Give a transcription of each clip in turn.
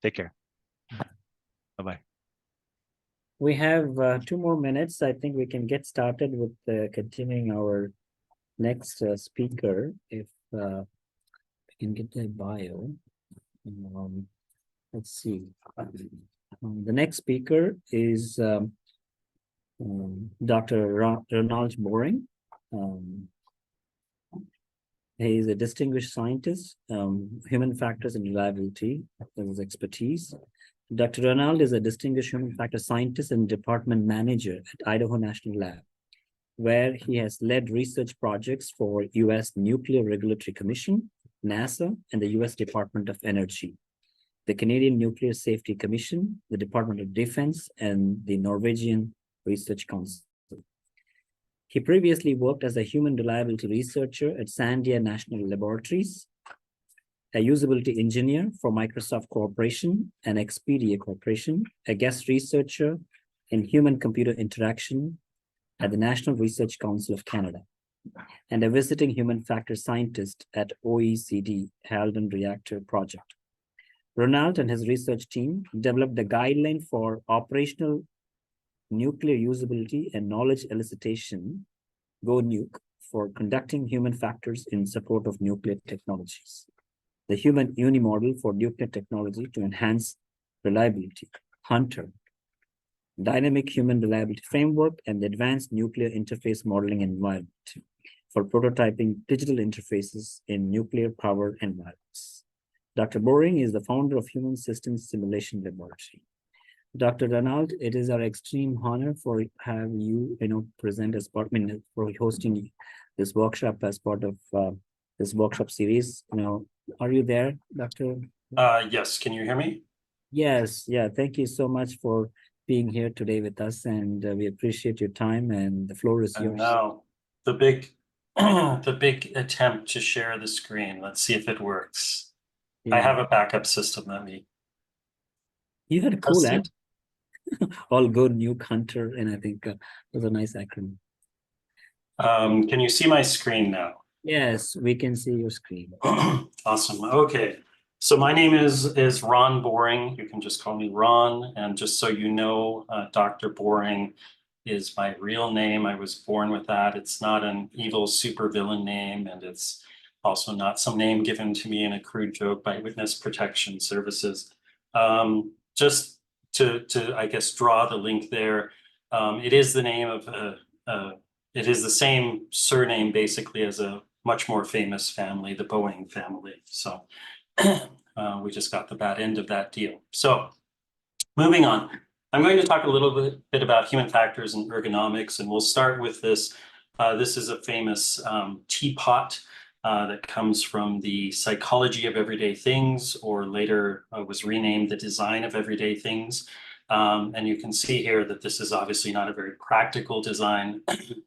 Take care. Bye-bye. We have 2 more minutes. I think we can get started with continuing our next speaker. If we can get the bio. Let's see. The next speaker is Dr. Ronald Boring. He is a distinguished scientist, human factors and reliability, that is expertise. Dr. Ronald is a distinguished human factor scientist and department manager at Idaho National Lab, where he has led research projects for U.S. Nuclear Regulatory Commission, NASA, and the U.S. Department of Energy, the Canadian Nuclear Safety Commission, the Department of Defense, and the Norwegian Research Council. He previously worked as a human reliability researcher at Sandia National Laboratories, a usability engineer for Microsoft Corporation and Expedia Corporation, a guest researcher in human-computer interaction at the National Research Council of Canada, and a visiting human factor scientist at OECD Halden Reactor Project. Ronald and his research team developed the Guideline for Operational Nuclear Usability and Knowledge Elicitation, GONUKE, for conducting human factors in support of nuclear technologies, the Human Unimodel for nuclear technology to enhance reliability, HUNTER, Dynamic Human Reliability Framework, and the Advanced Nuclear Interface Modeling Environment for prototyping digital interfaces in nuclear power environments. Dr. Boring is the founder of Human Systems Simulation Laboratory. Dr. Ronald, it is our extreme honor for have you, present as part, for hosting this workshop as part of this workshop series. Are you there, Dr.? Yes, can you hear me? Yes, yeah. Thank you so much for being here today with us, and we appreciate your time. And the floor is yours. Now the big, the big attempt to share the screen. Let's see if it works. Yeah. I have a backup system. You had a cool ad. All good, Nuke, Hunter, and I think it was a nice acronym. Can you see my screen now? Yes, we can see your screen. Awesome. Okay. So my name is Ron Boring. You can just call me Ron. And just so you know, Dr. Boring is my real name. I was born with that. It's not an evil supervillain name, and it's also not some name given to me in a crude joke by Witness Protection Services. Just to I guess draw the link there. It is the name of it is the same surname basically as a much more famous family, the Boeing family. So we just got the bad end of that deal. So moving on, I'm going to talk a little bit about human factors and ergonomics, and we'll start with this. This is a famous teapot that comes from the Psychology of Everyday Things, or later was renamed the Design of Everyday Things. And you can see here that this is obviously not a very practical design.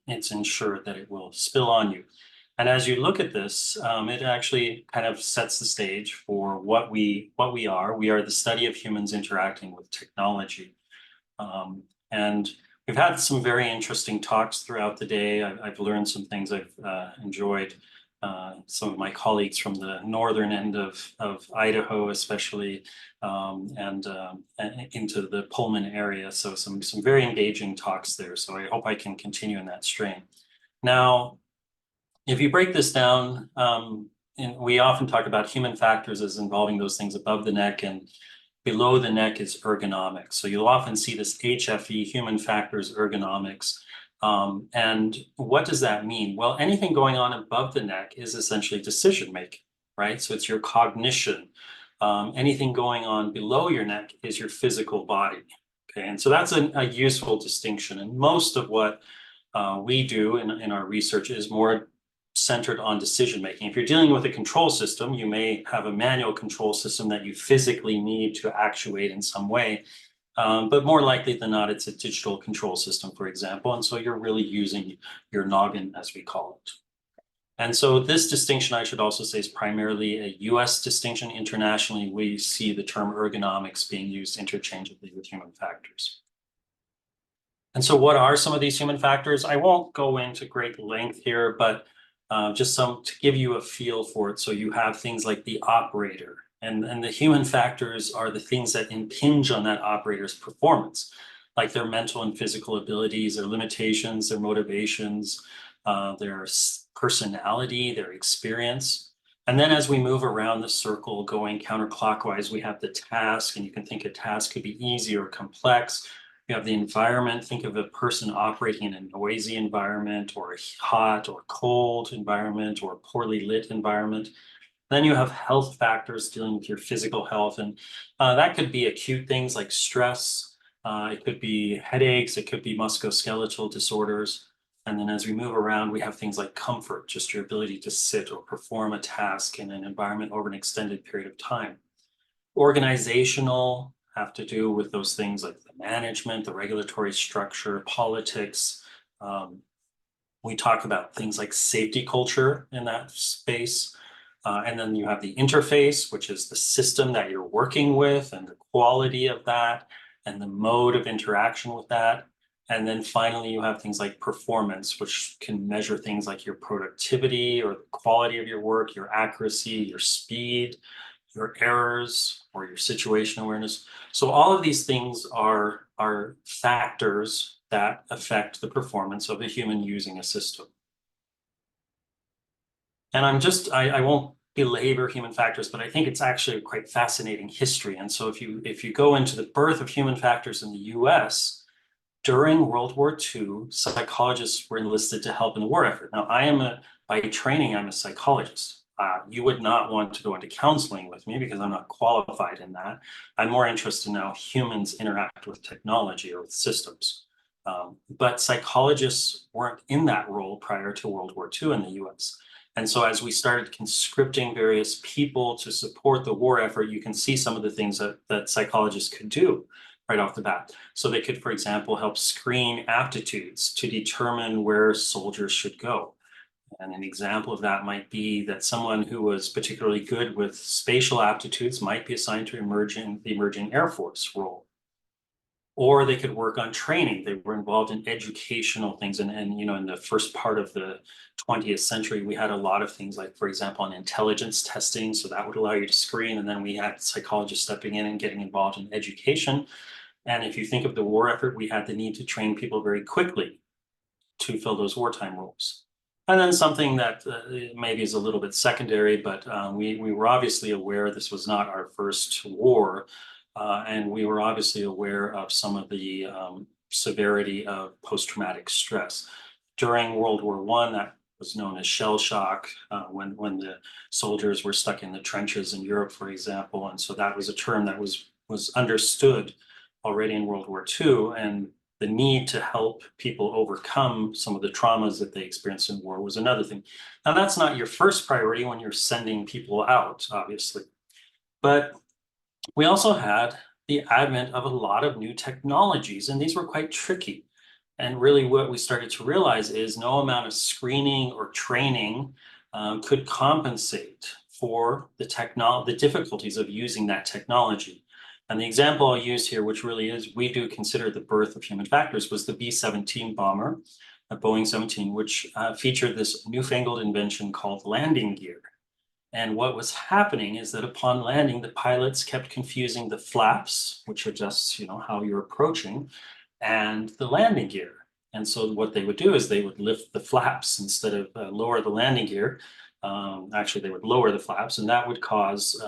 It's ensured that it will spill on you. And as you look at this, it actually kind of sets the stage for what we are. We are the study of humans interacting with technology. And we've had some very interesting talks throughout the day. I've learned some things I've enjoyed. Some of my colleagues from the northern end of Idaho, especially, and into the Pullman area. So some very engaging talks there. So I hope I can continue in that strain. Now, if you break this down, and we often talk about human factors as involving those things above the neck, and below the neck is ergonomics. So you'll often see this HFE, human factors ergonomics. And what does that mean? Well, anything going on above the neck is essentially decision making, right? So it's your cognition. Anything going on below your neck is your physical body. Okay, and so that's a useful distinction. And most of what we do in our research is more centered on decision making. If you're dealing with a control system, you may have a manual control system that you physically need to actuate in some way. But more likely than not, it's a digital control system, for example. And so you're really using your noggin, as we call it. And so this distinction, I should also say, is primarily a US distinction. Internationally, we see the term ergonomics being used interchangeably with human factors. And so what are some of these human factors? I won't go into great length here, but just some to give you a feel for it. So you have things like the operator, And the human factors are the things that impinge on that operator's performance, like their mental and physical abilities, their limitations, their motivations, their personality, their experience. And then as we move around the circle going counterclockwise, we have the task, and you can think a task could be easy or complex. You have the environment. Think of a person operating in a noisy environment or a hot or cold environment or a poorly lit environment. Then you have health factors dealing with your physical health. And that could be acute things like stress. It could be headaches. It could be musculoskeletal disorders. And then as we move around, we have things like comfort, just your ability to sit or perform a task in an environment over an extended period of time. Organizational have to do with those things like the management, the regulatory structure, politics. We talk about things like safety culture in that space. And then you have the interface, which is the system that you're working with and the quality of that and the mode of interaction with that. And then finally, you have things like performance, which can measure things like your productivity or the quality of your work, your accuracy, your speed, your errors, or your situation awareness. So all of these things are factors that affect the performance of a human using a system. And I won't belabor human factors, but I think it's actually a quite fascinating history. And so if you go into the birth of human factors in the US, during World War II, psychologists were enlisted to help in the war effort. Now, by training, I'm a psychologist. You would not want to go into counseling with me because I'm not qualified in that. I'm more interested in how humans interact with technology or with systems. But psychologists weren't in that role prior to World War II in the US. And so as we started conscripting various people to support the war effort, you can see some of the things that psychologists could do right off the bat. So they could, for example, help screen aptitudes to determine where soldiers should go. And an example of that might be that someone who was particularly good with spatial aptitudes might be assigned to the emerging Air Force role. Or they could work on training. They were involved in educational things. And you know, in the first part of the 20th century, we had a lot of things like, for example, on intelligence testing. So that would allow you to screen. And then we had psychologists stepping in and getting involved in education. And if you think of the war effort, we had the need to train people very quickly to fill those wartime roles. And then something that maybe is a little bit secondary, but we were obviously aware this was not our first war. And we were obviously aware of some of the severity of post-traumatic stress. During World War I, that was known as shell shock, when the soldiers were stuck in the trenches in Europe, for example. And so that was a term that was understood already in World War II, and the need to help people overcome some of the traumas that they experienced in war was another thing. Now, that's not your first priority when you're sending people out, obviously. But we also had the advent of a lot of new technologies, and these were quite tricky. And really what we started to realize is no amount of screening or training could compensate for the difficulties of using that technology. And the example I'll use here, which really is, we do consider the birth of human factors, was the B-17 bomber, a Boeing 17, which featured this newfangled invention called landing gear. And what was happening is that upon landing, the pilots kept confusing the flaps, which adjusts, you know, how you're approaching, and the landing gear. And so what they would do is they would lift the flaps instead of lower the landing gear. Actually, they would lower the flaps, and that would cause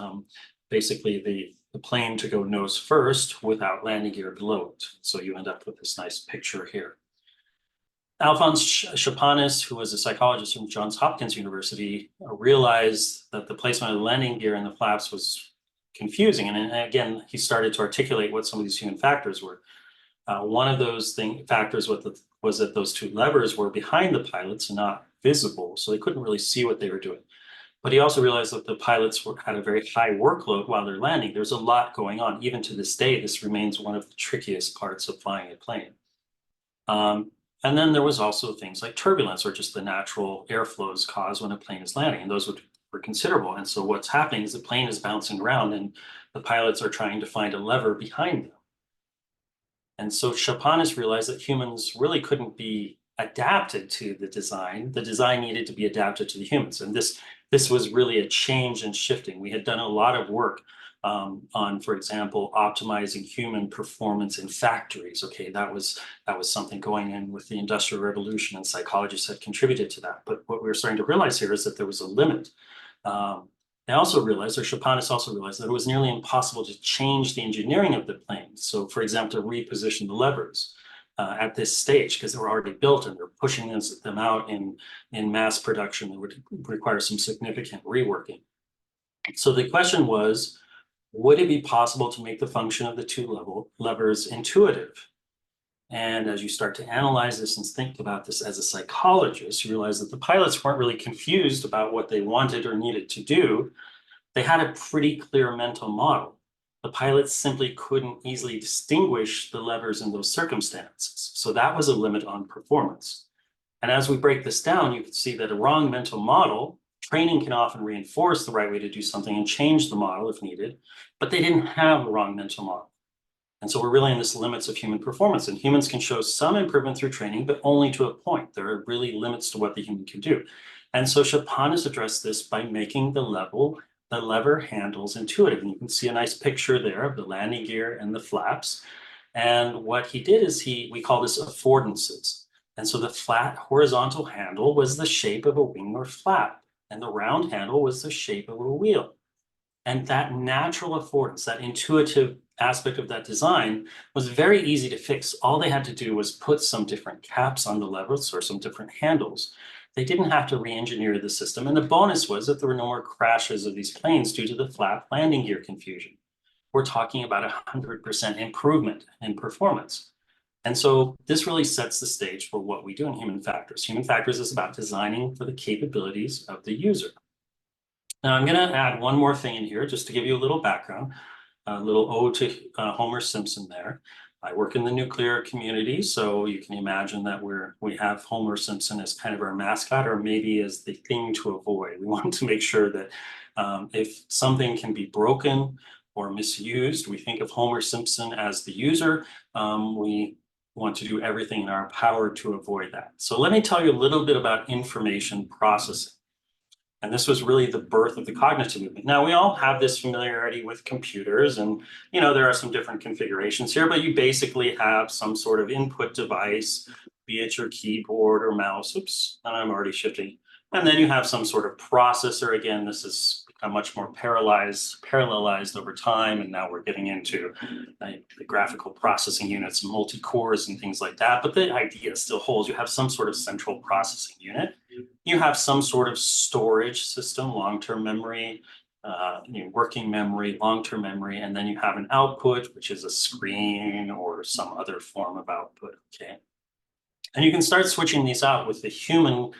basically the plane to go nose first without landing gear below it. So you end up with this nice picture here. Alphonse Chapanis, who was a psychologist from Johns Hopkins University, realized that the placement of the landing gear and the flaps was confusing. And again, he started to articulate what some of these human factors were. One of those factors was that those two levers were behind the pilots and not visible, so they couldn't really see what they were doing. But he also realized that the pilots had a very high workload while they're landing. There's a lot going on. Even to this day, this remains one of the trickiest parts of flying a plane. And then there was also things like turbulence, or just the natural airflows caused when a plane is landing, and those were considerable. And so what's happening is the plane is bouncing around and the pilots are trying to find a lever behind them. And so Chapanis realized that humans really couldn't be adapted to the design needed to be adapted to the humans. And this was really a change and shifting. We had done a lot of work on, for example, optimizing human performance in factories. Okay, that was something going in with the Industrial Revolution, and psychologists had contributed to that. But what we were starting to realize here is that there was a limit. They also realized, or Chapanis also realized, that it was nearly impossible to change the engineering of the planes. So, for example, to reposition the levers at this stage, because they were already built and they're pushing them out in mass production that would require some significant reworking. So the question was, would it be possible to make the function of the two levers intuitive? And as you start to analyze this and think about this as a psychologist, you realize that the pilots weren't really confused about what they wanted or needed to do. They had a pretty clear mental model. The pilots simply couldn't easily distinguish the levers in those circumstances. So that was a limit on performance. And as we break this down, you can see that a wrong mental model, training can often reinforce the right way to do something and change the model if needed, but they didn't have a wrong mental model. And so we're really in this limits of human performance, and humans can show some improvement through training, but only to a point. There are really limits to what the human can do. And so Chapanis addressed this by making the lever handles intuitive. And you can see a nice picture there of the landing gear and the flaps. And what he did is we call this affordances. And so the flat horizontal handle was the shape of a wing or flap, and the round handle was the shape of a wheel. And that natural affordance, that intuitive aspect of that design was very easy to fix. All they had to do was put some different caps on the levers or some different handles. They didn't have to re-engineer the system. And the bonus was that there were no more crashes of these planes due to the flap landing gear confusion. We're talking about 100% improvement in performance. And so this really sets the stage for what we do in Human Factors. Human Factors is about designing for the capabilities of the user. Now I'm going to add one more thing in here just to give you a little background, a little ode to Homer Simpson there. I work in the nuclear community, so you can imagine that we have Homer Simpson as kind of our mascot, or maybe as the thing to avoid. We want to make sure that if something can be broken or misused, we think of Homer Simpson as the user. We want to do everything in our power to avoid that. So let me tell you a little bit about information processing. And this was really the birth of the cognitive movement. Now, we all have this familiarity with computers, and there are some different configurations here, but you basically have some sort of input device, be it your keyboard or mouse. Oops, and I'm already shifting. And then you have some sort of processor. Again, this has become much more parallelized over time, and now we're getting into the graphical processing units, multi-cores and things like that. But the idea still holds. You have some sort of central processing unit. You have some sort of storage system, long-term memory, working memory, long-term memory, and then you have an output, which is a screen or some other form of output, okay? And you can start switching these out with the human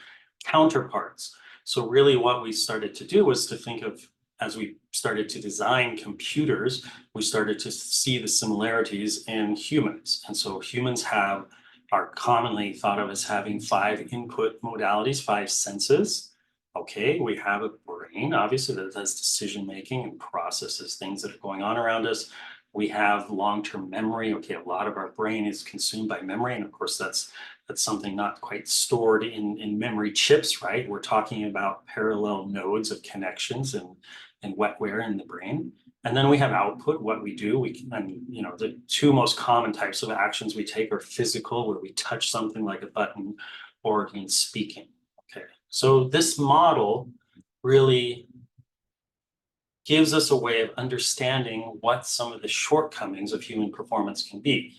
counterparts. So really what we started to do was to think of, as we started to design computers, we started to see the similarities in humans. And so humans are commonly thought of as having 5 input modalities, 5 senses. Okay, we have a brain, obviously, that does decision-making and processes things that are going on around us. We have long-term memory. Okay, a lot of our brain is consumed by memory. And of course, that's something not quite stored in memory chips, right? We're talking about parallel nodes of connections and wetware in the brain. And then we have output, what we do. The 2 most common types of actions we take are physical, where we touch something like a button, or in speaking. Okay, so this model really gives us a way of understanding what some of the shortcomings of human performance can be.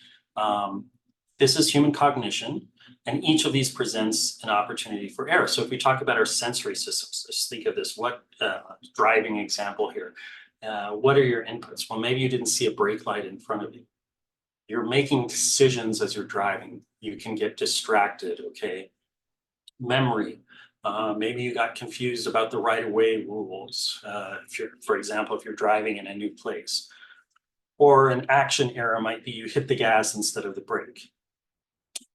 This is human cognition, and each of these presents an opportunity for error. So if we talk about our sensory systems, just think of this, driving example here. What are your inputs? Well, maybe you didn't see a brake light in front of you. You're making decisions as you're driving. You can get distracted, okay? Memory. Maybe you got confused about the right-of-way rules. For example, if you're driving in a new place. Or an action error might be you hit the gas instead of the brake.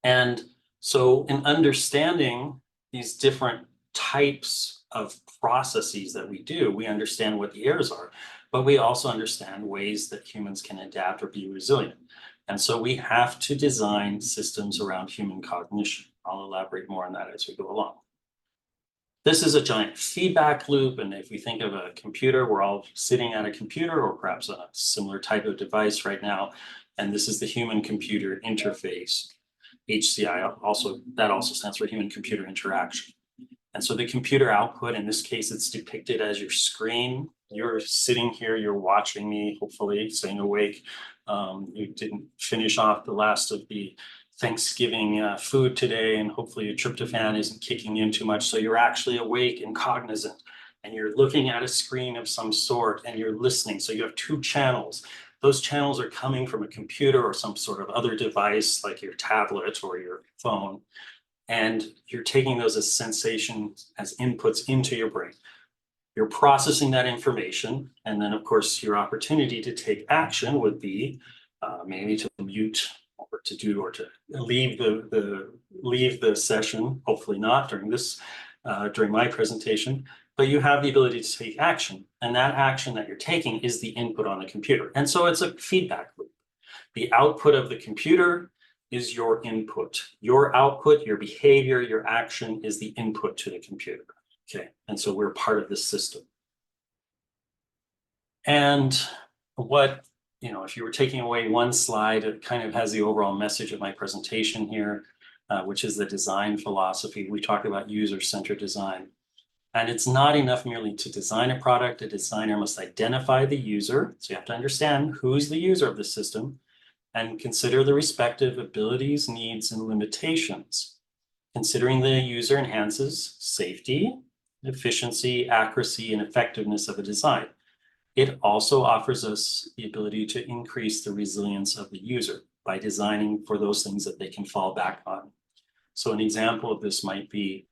And so in understanding these different types of processes that we do, we understand what the errors are, but we also understand ways that humans can adapt or be resilient. And so we have to design systems around human cognition. I'll elaborate more on that as we go along. This is a giant feedback loop, and if we think of a computer, we're all sitting at a computer or perhaps a similar type of device right now, and this is the human-computer interface. HCI that also stands for human-computer interaction. And so the computer output, in this case, it's depicted as your screen. You're sitting here, you're watching me, hopefully staying awake. You didn't finish off the last of the Thanksgiving food today, and hopefully your tryptophan isn't kicking in too much. So you're actually awake and cognizant, and you're looking at a screen of some sort, and you're listening. So you have two channels. Those channels are coming from a computer or some sort of other device like your tablet or your phone. And you're taking those as sensations, as inputs into your brain. You're processing that information. And then, of course, your opportunity to take action would be maybe to mute or to leave the session, hopefully not during my presentation, but you have the ability to take action. And that action that you're taking is the input on the computer. And so it's a feedback loop. The output of the computer is your input. Your output, your behavior, your action is the input to the computer. Okay, and so we're part of this system. And if you were taking away one slide, it kind of has the overall message of my presentation here, which is the design philosophy. We talk about user-centered design. And it's not enough merely to design a product. A designer must identify the user. So you have to understand who's the user of the system and consider the respective abilities, needs, and limitations. Considering the user enhances safety, efficiency, accuracy, and effectiveness of a design. It also offers us the ability to increase the resilience of the user by designing for those things that they can fall back on. So an example of this might be,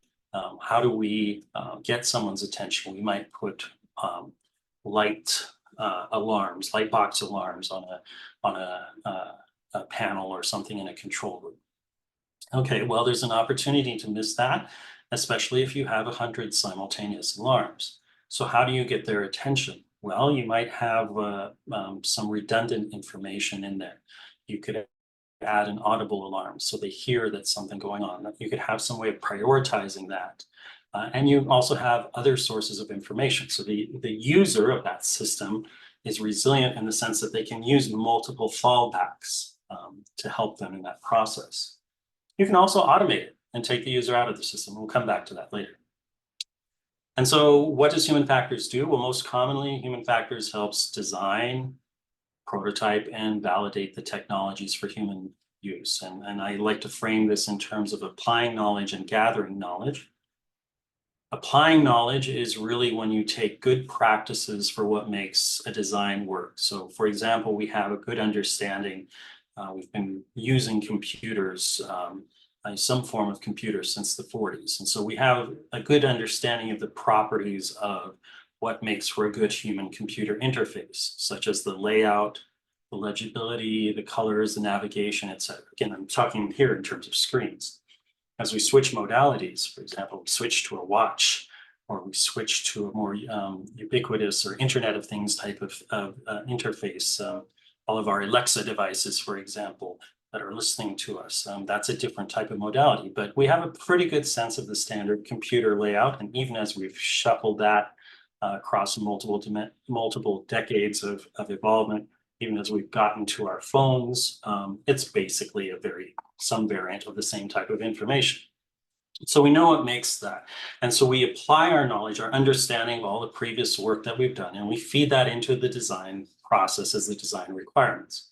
how do we get someone's attention? We might put light box alarms on a panel or something in a control room. Okay, well, there's an opportunity to miss that, especially if you have 100 simultaneous alarms. So how do you get their attention? Well, you might have some redundant information in there. You could add an audible alarm so they hear that something going on. You could have some way of prioritizing that. And you also have other sources of information. So the user of that system is resilient in the sense that they can use multiple fallbacks to help them in that process. You can also automate it and take the user out of the system. We'll come back to that later. And so what does human factors do? Well, most commonly, human factors helps design, prototype, and validate the technologies for human use. And I like to frame this in terms of applying knowledge and gathering knowledge. Applying knowledge is really when you take good practices for what makes a design work. So for example, we have a good understanding. We've been using computers, some form of computer since the 40s. And so we have a good understanding of the properties of what makes for a good human-computer interface, such as the layout, the legibility, the colors, the navigation, etc. Again, I'm talking here in terms of screens. As we switch modalities, for example, we switch to a watch, or we switch to a more ubiquitous or Internet of Things type of interface. All of our Alexa devices, for example, that are listening to us. That's a different type of modality, but we have a pretty good sense of the standard computer layout. And even as we've shuffled that across multiple decades of evolvement, even as we've gotten to our phones, it's basically some variant of the same type of information. So we know what makes that. And so we apply our knowledge, our understanding of all the previous work that we've done, and we feed that into the design process as the design requirements.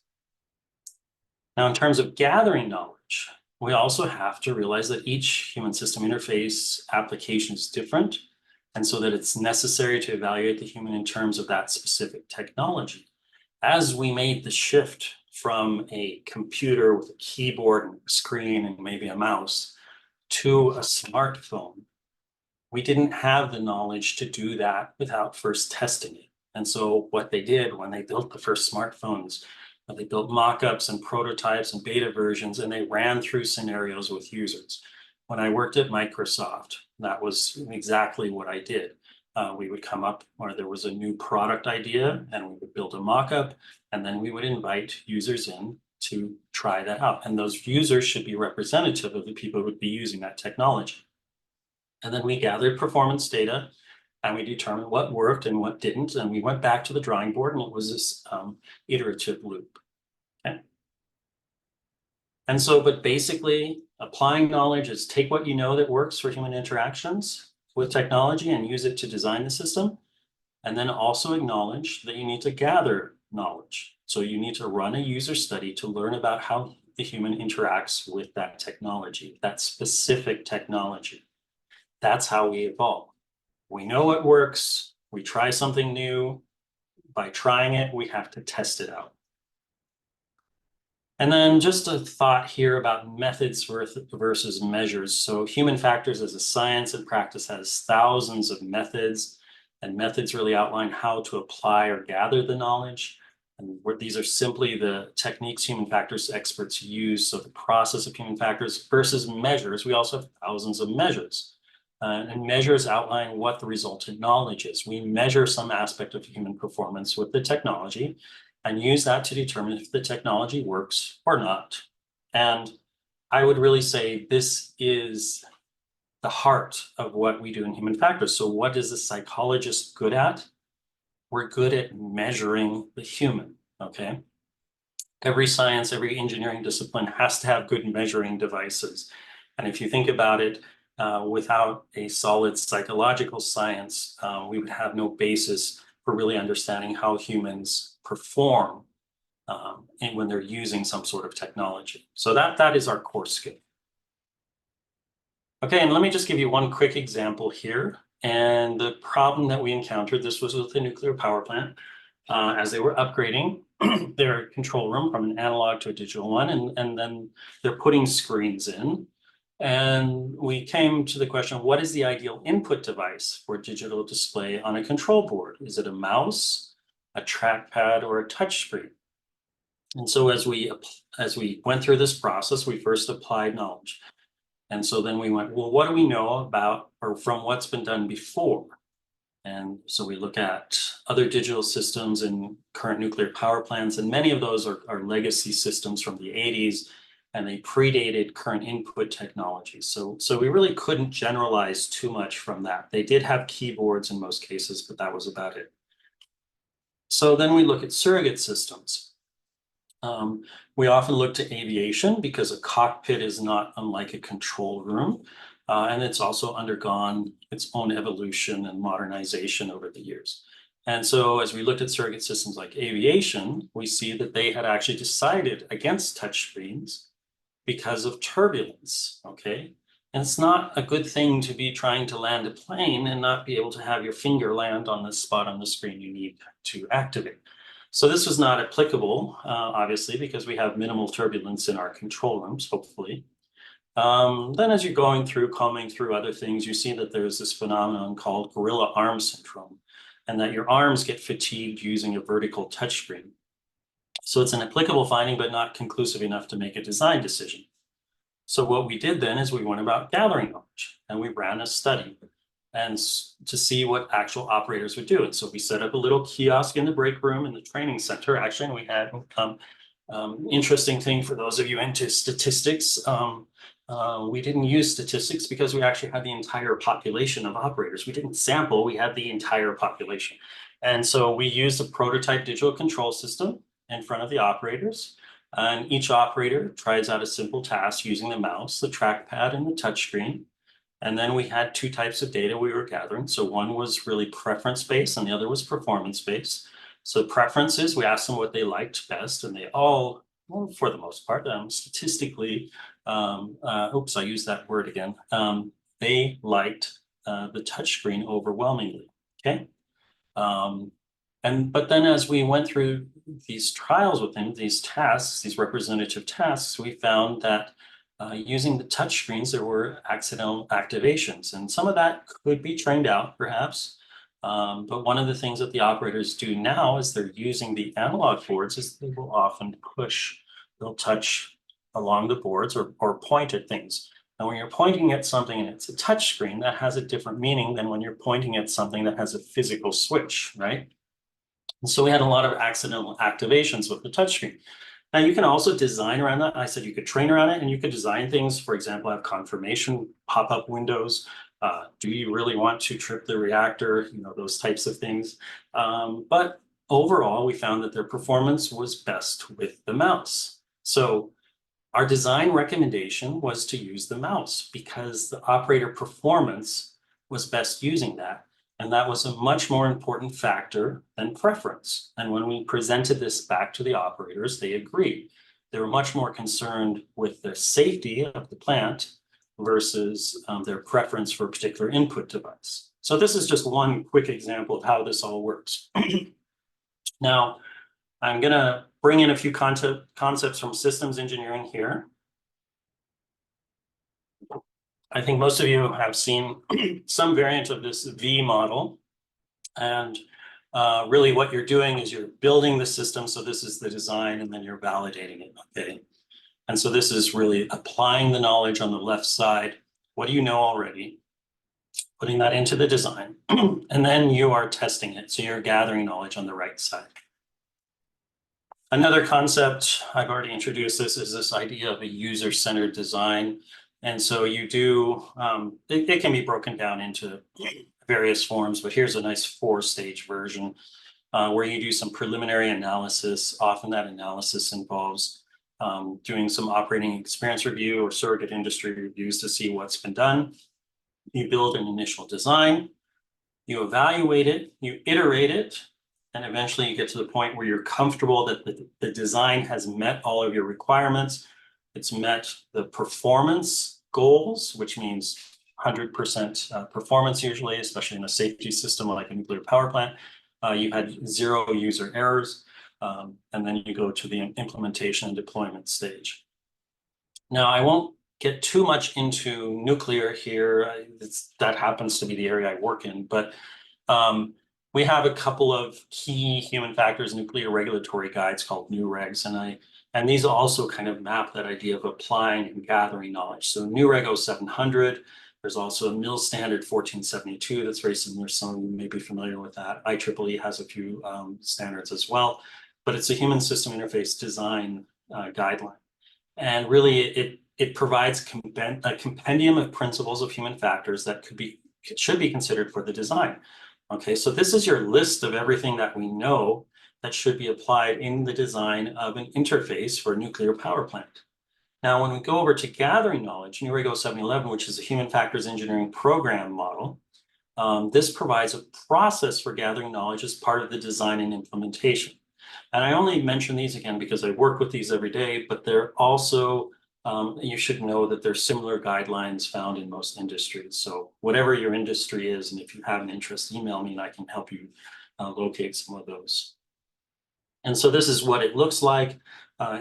Now, in terms of gathering knowledge, we also have to realize that each human system interface application is different, and so that it's necessary to evaluate the human in terms of that specific technology. As we made the shift from a computer with a keyboard and a screen and maybe a mouse to a smartphone, we didn't have the knowledge to do that without first testing it. And so what they did when they built the first smartphones, they built mock-ups and prototypes and beta versions, and they ran through scenarios with users. When I worked at Microsoft, that was exactly what I did. We would come up where there was a new product idea, and we would build a mock-up, and then we would invite users in to try that out. And those users should be representative of the people who would be using that technology. And then we gathered performance data and we determined what worked and what didn't. And we went back to the drawing board, and it was this iterative loop. Okay. And so, but basically applying knowledge is take what you know that works for human interactions with technology and use it to design the system. And then also acknowledge that you need to gather knowledge. So you need to run a user study to learn about how the human interacts with that technology, that specific technology. That's how we evolve. We know what works. We try something new. By trying it, we have to test it out. And then just a thought here about methods versus measures. So human factors as a science and practice has thousands of methods, and methods really outline how to apply or gather the knowledge. And these are simply the techniques human factors experts use. So the process of human factors versus measures. We also have thousands of measures. And measures outline what the resultant knowledge is. We measure some aspect of human performance with the technology and use that to determine if the technology works or not. And I would really say this is the heart of what we do in human factors. So what is the psychologist good at? We're good at measuring the human, okay? Every science, every engineering discipline has to have good measuring devices. And if you think about it, without a solid psychological science, we would have no basis for really understanding how humans perform and when they're using some sort of technology. So that is our core skill. Okay, and let me just give you one quick example here. And the problem that we encountered, this was with the nuclear power plant, as they were upgrading their control room from an analog to a digital one, and then they're putting screens in. And we came to the question, what is the ideal input device for digital display on a control board? Is it a mouse, a trackpad, or a touch screen? And so as we went through this process, we first applied knowledge. And so then we went, well, what do we know about or from what's been done before? And so we look at other digital systems in current nuclear power plants, and many of those are legacy systems from the 80s, and they predated current input technologies. So we really couldn't generalize too much from that. They did have keyboards in most cases, but that was about it. So then we look at surrogate systems. We often look to aviation because a cockpit is not unlike a control room. And it's also undergone its own evolution and modernization over the years. And so as we looked at surrogate systems like aviation, we see that they had actually decided against touchscreens because of turbulence, okay? And it's not a good thing to be trying to land a plane and not be able to have your finger land on the spot on the screen you need to activate. So this was not applicable, obviously, because we have minimal turbulence in our control rooms, hopefully. Then as you're going through, combing through other things, you see that there's this phenomenon called gorilla arm syndrome, and that your arms get fatigued using a vertical touchscreen. So it's an applicable finding, but not conclusive enough to make a design decision. So what we did then is we went about gathering knowledge, and we ran a study and to see what actual operators would do. And so we set up a little kiosk in the break room in the training center, actually, and we had interesting thing for those of you into statistics. We didn't use statistics because we actually had the entire population of operators. We didn't sample, we had the entire population. And so we used a prototype digital control system in front of the operators. And each operator tries out a simple task using the mouse, the trackpad, and the touchscreen. And then we had two types of data we were gathering. So one was really preference-based and the other was performance-based. So preferences, we asked them what they liked best, and they all, well, for the most part, statistically, oops, I used that word again. They liked the touchscreen overwhelmingly, okay? But then as we went through these trials with them, these tasks, these representative tasks, we found that using the touchscreens, there were accidental activations, and some of that could be trained out, perhaps. But one of the things that the operators do now is they're using the analog boards is they will often push, they'll touch along the boards or point at things. And when you're pointing at something and it's a touch screen, that has a different meaning than when you're pointing at something that has a physical switch, right? And so we had a lot of accidental activations with the touchscreen. Now you can also design around that. I said you could train around it, and you could design things, for example, have confirmation pop-up windows. Do you really want to trip the reactor? You know, those types of things. But overall, we found that their performance was best with the mouse. So our design recommendation was to use the mouse because the operator performance was best using that. And that was a much more important factor than preference. And when we presented this back to the operators, they agreed. They were much more concerned with the safety of the plant versus their preference for a particular input device. So this is just one quick example of how this all works. Now, I'm going to bring in a few concepts from systems engineering here. I think most of you have seen some variant of this V model. And really what you're doing is you're building the system. So this is the design, and then you're validating it, okay? And so this is really applying the knowledge on the left side. What do you know already? Putting that into the design, and then you are testing it. So you're gathering knowledge on the right side. Another concept, I've already introduced this, is this idea of a user-centered design. And so you do, it can be broken down into various forms, but here's a nice 4-stage version where you do some preliminary analysis. Often that analysis involves doing some operating experience review or surrogate industry reviews to see what's been done. You build an initial design, you evaluate it, you iterate it, and eventually you get to the point where you're comfortable that the design has met all of your requirements. It's met the performance goals, which means 100% performance usually, especially in a safety system like a nuclear power plant. You had 0 user errors, and then you go to the implementation and deployment stage. Now, I won't get too much into nuclear here. That happens to be the area I work in, but we have a couple of key human factors nuclear regulatory guides called new regs, and these also kind of map that idea of applying and gathering knowledge. So new reg 0700, there's also a MIL standard 1472 that's very similar. Some of you may be familiar with that. IEEE has a few standards as well, but it's a human system interface design guideline. And really it provides a compendium of principles of human factors that should be considered for the design. Okay, so this is your list of everything that we know that should be applied in the design of an interface for a nuclear power plant. Now, when we go over to gathering knowledge, New Reg 0711, which is a human factors engineering program model, this provides a process for gathering knowledge as part of the design and implementation. And I only mention these again because I work with these every day, but they're also, you should know that there's similar guidelines found in most industries. So whatever your industry is, and if you have an interest, email me and I can help you locate some of those. And so this is what it looks like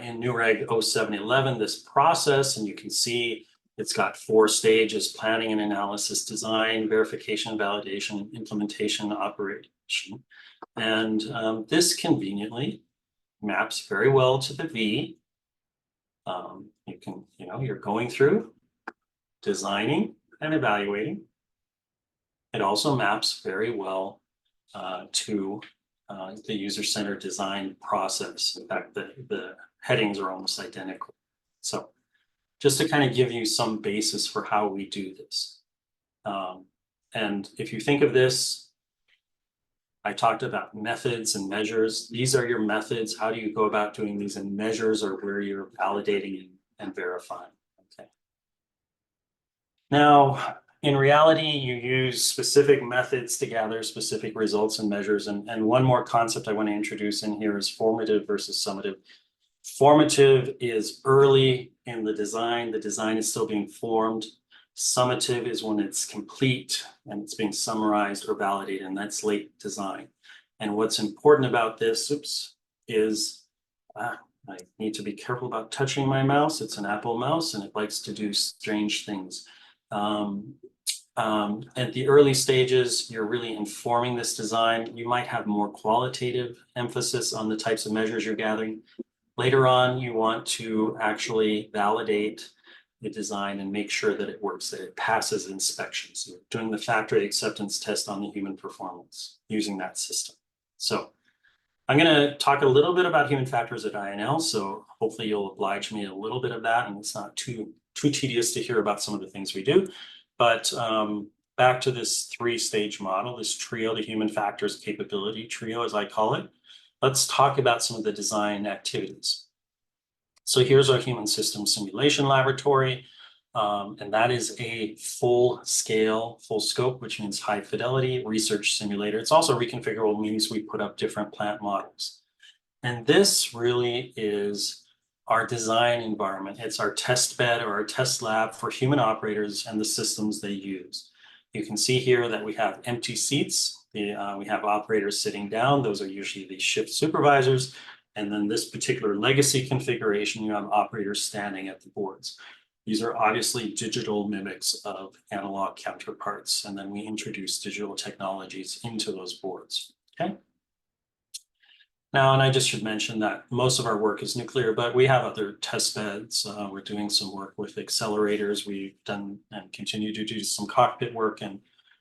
in New Reg 0711, this process, and you can see it's got 4 stages: planning and analysis, design, verification, validation, implementation, operation. And this conveniently maps very well to the V. You're going through designing and evaluating. It also maps very well to the user-centered design process. In fact, the headings are almost identical. So just to kind of give you some basis for how we do this. And if you think of this, I talked about methods and measures. These are your methods. How do you go about doing these? And measures are where you're validating and verifying. Okay. Now, in reality, you use specific methods to gather specific results and measures. And one more concept I want to introduce in here is formative versus summative. Formative is early in the design. The design is still being formed. Summative is when it's complete and it's being summarized or validated, and that's late design. And what's important about this, is I need to be careful about touching my mouse. It's an Apple mouse and it likes to do strange things. At the early stages, you're really informing this design. You might have more qualitative emphasis on the types of measures you're gathering. Later on, you want to actually validate the design and make sure that it works, that it passes inspections. So doing the factory acceptance test on the human performance using that system. So I'm going to talk a little bit about human factors at INL, so hopefully you'll oblige me a little bit of that, and it's not too tedious to hear about some of the things we do. But back to this three-stage model, this trio, the human factors capability trio, as I call it. Let's talk about some of the design activities. So here's our human system simulation laboratory. And that is a full scale, full scope, which means high fidelity research simulator. It's also reconfigurable, means we put up different plant models. And this really is our design environment. It's our test bed or our test lab for human operators and the systems they use. You can see here that we have empty seats. We have operators sitting down. Those are usually the shift supervisors. And then this particular legacy configuration, you have operators standing at the boards. These are obviously digital mimics of analog counterparts, and then we introduce digital technologies into those boards, okay? Now, and I just should mention that most of our work is nuclear, but we have other test beds. We're doing some work with accelerators. We've done and continue to do some cockpit work, and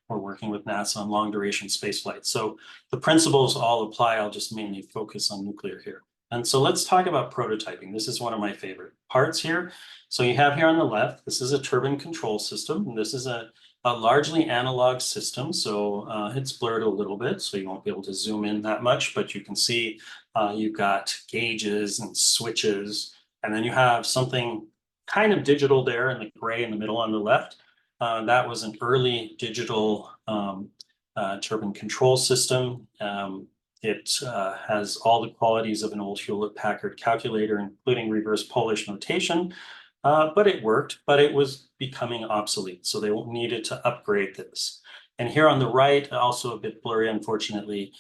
we're working with NASA on long duration space flight. So the principles all apply. I'll just mainly focus on nuclear here. And so let's talk about prototyping. This is one of my favorite parts here. So you have here on the left, this is a turbine control system. And this is a largely analog system. So it's blurred a little bit, so you won't be able to zoom in that much, but you can see you've got gauges and switches. And then you have something kind of digital there in the gray in the middle on the left. That was an early digital turbine control system. It has all the qualities of an old Hewlett-Packard calculator, including reverse Polish notation, but it worked, but it was becoming obsolete. So they needed to upgrade this. And here on the right, also a bit blurry, unfortunately,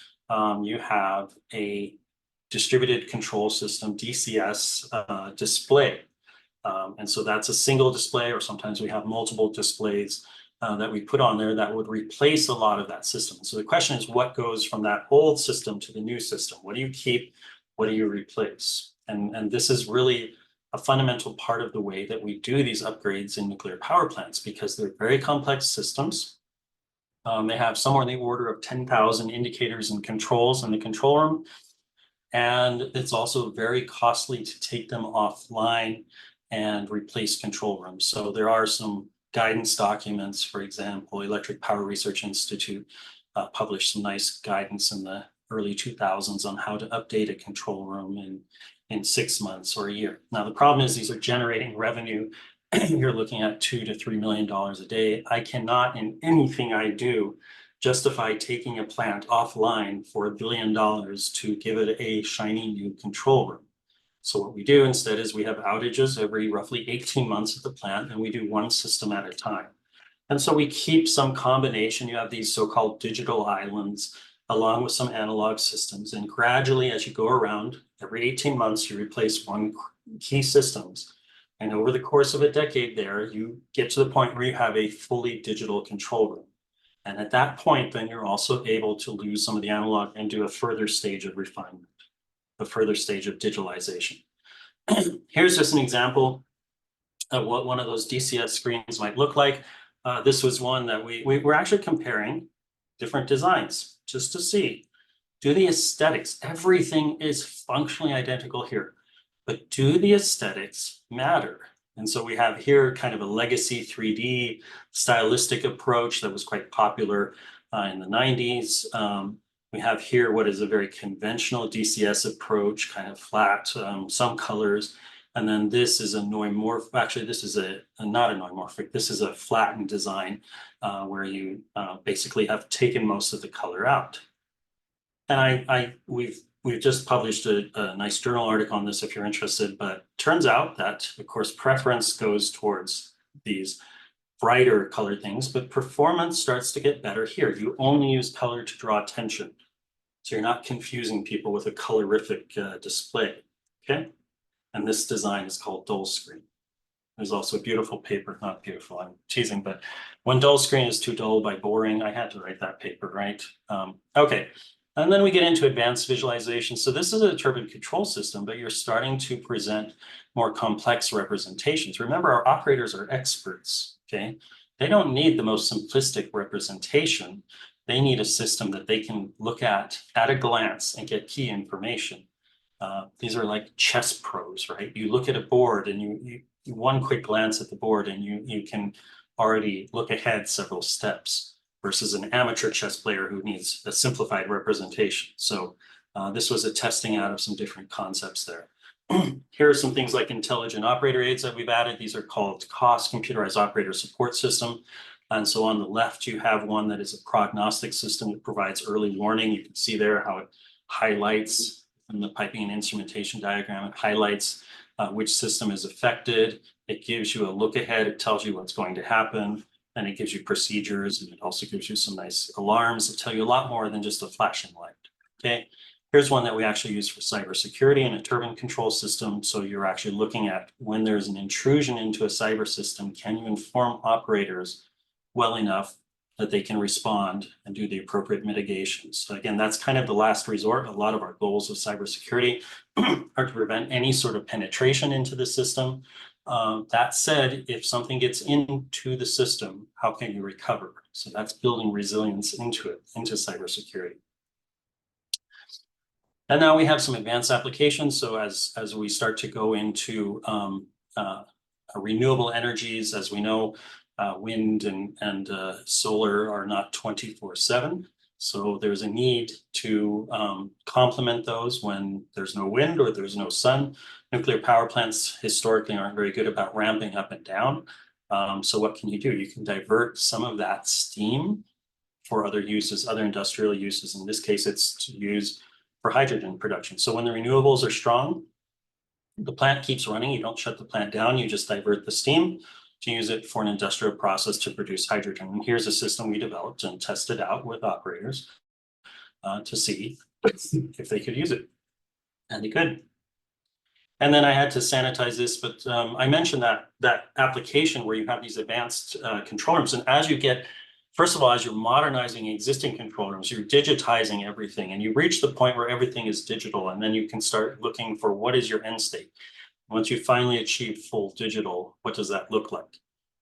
you have a distributed control system, DCS display. And so that's a single display, or sometimes we have multiple displays that we put on there that would replace a lot of that system. So the question is, what goes from that old system to the new system? What do you keep? What do you replace? And this is really a fundamental part of the way that we do these upgrades in nuclear power plants, because they're very complex systems. They have somewhere in the order of 10,000 indicators and controls in the control room. And it's also very costly to take them offline and replace control rooms. So there are some guidance documents. For example, Electric Power Research Institute published some nice guidance in the early 2000s on how to update a control room in 6 months or a year. Now, the problem is these are generating revenue. You're looking at $2 to $3 million a day. I cannot, in anything I do, justify taking a plant offline for $1 billion to give it a shiny new control room. So what we do instead is we have outages every roughly 18 months at the plant, and we do one system at a time. And so we keep some combination. You have these so-called digital islands along with some analog systems. And gradually, as you go around, every 18 months, you replace one key systems. And over the course of a decade there, you get to the point where you have a fully digital control room. And at that point, then you're also able to lose some of the analog and do a further stage of refinement, a further stage of digitalization. Here's just an example of what one of those DCS screens might look like. This was one that we were actually comparing different designs just to see, do the aesthetics, everything is functionally identical here, but do the aesthetics matter? And so we have here kind of a legacy 3D stylistic approach that was quite popular in the 90s. We have here what is a very conventional DCS approach, kind of flat, some colors. And then this is a neumorphic, actually this is not a neumorphic, this is a flattened design where you basically have taken most of the color out. And we've just published a nice journal article on this if you're interested, but turns out that, of course, preference goes towards these brighter colored things, but performance starts to get better here. You only use color to draw attention. So you're not confusing people with a colorific display, okay? And this design is called dull screen. There's also a beautiful paper, not beautiful, I'm teasing, but When Dull Screen is Too Dull by Boring. I had to write that paper, right? Okay, and then we get into advanced visualization. So this is a turbine control system, but you're starting to present more complex representations. Remember, our operators are experts, okay? They don't need the most simplistic representation. they need a system that they can look at a glance and get key information. These are like chess pros, right? You look at a board and you one quick glance at the board and you can already look ahead several steps versus an amateur chess player who needs a simplified representation. So this was a testing out of some different concepts there. Here are some things like intelligent operator aids that we've added. These are called COS, Computerized Operator Support System. And so on the left, you have one that is a prognostic system that provides early warning. You can see there how it highlights in the piping and instrumentation diagram, it highlights which system is affected. It gives you a look ahead. It tells you what's going to happen. And it gives you procedures. And it also gives you some nice alarms that tell you a lot more than just a flashing light. Okay. Here's one that we actually use for cybersecurity and a turbine control system. So you're actually looking at when there's an intrusion into a cyber system, can you inform operators well enough that they can respond and do the appropriate mitigations? So again, that's kind of the last resort. A lot of our goals of cybersecurity are to prevent any sort of penetration into the system. That said, if something gets into the system, how can you recover? So that's building resilience into it, into cybersecurity. And now we have some advanced applications. So as we start to go into renewable energies, as we know, wind and solar are not 24/7. So there's a need to complement those when there's no wind or there's no sun. Nuclear power plants historically aren't very good about ramping up and down. So what can you do? You can divert some of that steam for other uses, other industrial uses. In this case, it's to use for hydrogen production. So when the renewables are strong, the plant keeps running. You don't shut the plant down. You just divert the steam to use it for an industrial process to produce hydrogen. And here's a system we developed and tested out with operators to see if they could use it. And they could. And then I had to sanitize this, but I mentioned that application where you have these advanced control rooms. And as you get, first of all, as you're modernizing existing control rooms, you're digitizing everything. And you reach the point where everything is digital. And then you can start looking for what is your end state. Once you finally achieve full digital, what does that look like?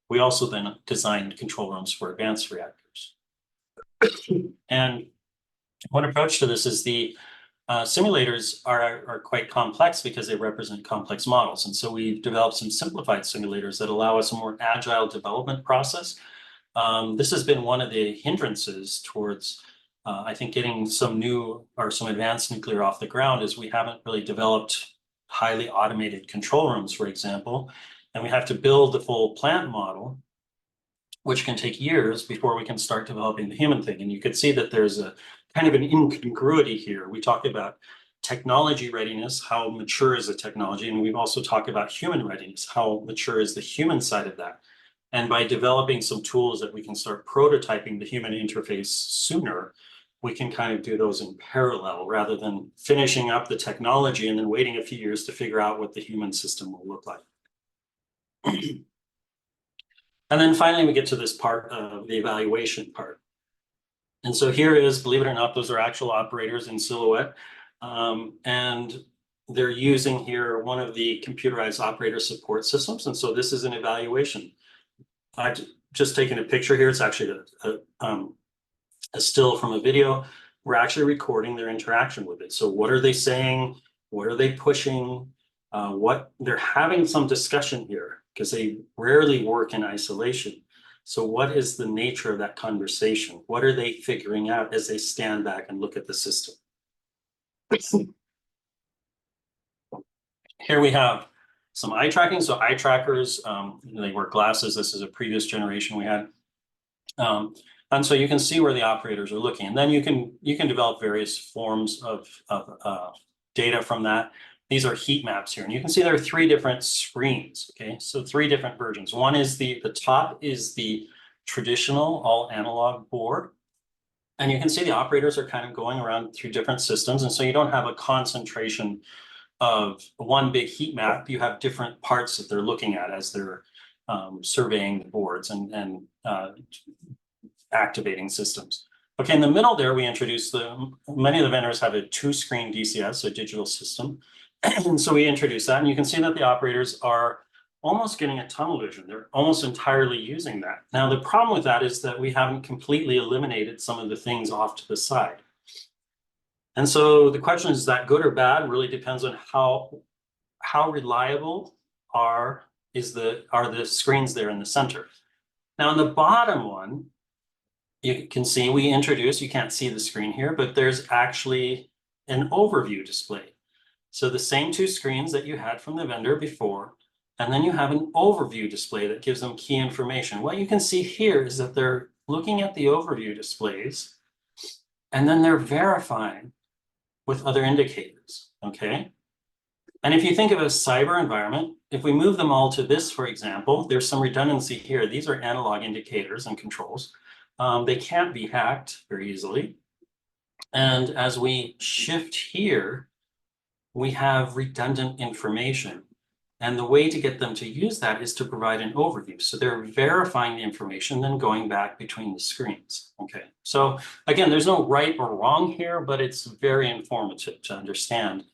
We also then designed control rooms for advanced reactors. And one approach to this is the simulators are quite complex because they represent complex models. And so we've developed some simplified simulators that allow us a more agile development process. This has been one of the hindrances towards, I think, getting some new or some advanced nuclear off the ground is we haven't really developed highly automated control rooms, for example, and we have to build the full plant model, which can take years before we can start developing the human thing. And you could see that there's a kind of an incongruity here. We talked about technology readiness, how mature is the technology, and we've also talked about human readiness, how mature is the human side of that. And by developing some tools that we can start prototyping the human interface sooner, we can kind of do those in parallel rather than finishing up the technology and then waiting a few years to figure out what the human system will look like. And then finally, we get to this part of the evaluation part. And so here is, believe it or not, those are actual operators in silhouette. And they're using here one of the computerized operator support systems. And so this is an evaluation. I've just taken a picture here. It's actually a still from a video. We're actually recording their interaction with it. So what are they saying? What are they pushing? What they're having some discussion here because they rarely work in isolation. So what is the nature of that conversation? What are they figuring out as they stand back and look at the system? Here we have some eye tracking. So eye trackers, they wear glasses. This is a previous generation we had. And so you can see where the operators are looking. And then you can develop various forms of data from that. These are heat maps here. And you can see there are 3 different screens, okay? So 3 different versions. One is the top is the traditional all analog board. And you can see the operators are kind of going around through different systems. And so you don't have a concentration of one big heat map. You have different parts that they're looking at as they're surveying the boards and activating systems. Okay, in the middle there, we introduced many of the vendors have a 2-screen DCS, a digital system. And so we introduced that, and you can see that the operators are almost getting a tunnel vision. They're almost entirely using that. Now, the problem with that is that we haven't completely eliminated some of the things off to the side. And so the question is that good or bad really depends on how reliable are the screens there in the center. Now, in the bottom one, you can see we introduced, you can't see the screen here, but there's actually an overview display. So the same two screens that you had from the vendor before, and then you have an overview display that gives them key information. What you can see here is that they're looking at the overview displays, and then they're verifying with other indicators, okay? And if you think of a cyber environment, if we move them all to this, for example, there's some redundancy here. These are analog indicators and controls. They can't be hacked very easily. And as we shift here, we have redundant information. And the way to get them to use that is to provide an overview. So they're verifying the information, then going back between the screens. Okay, so again, there's no right or wrong here, but it's very informative to understand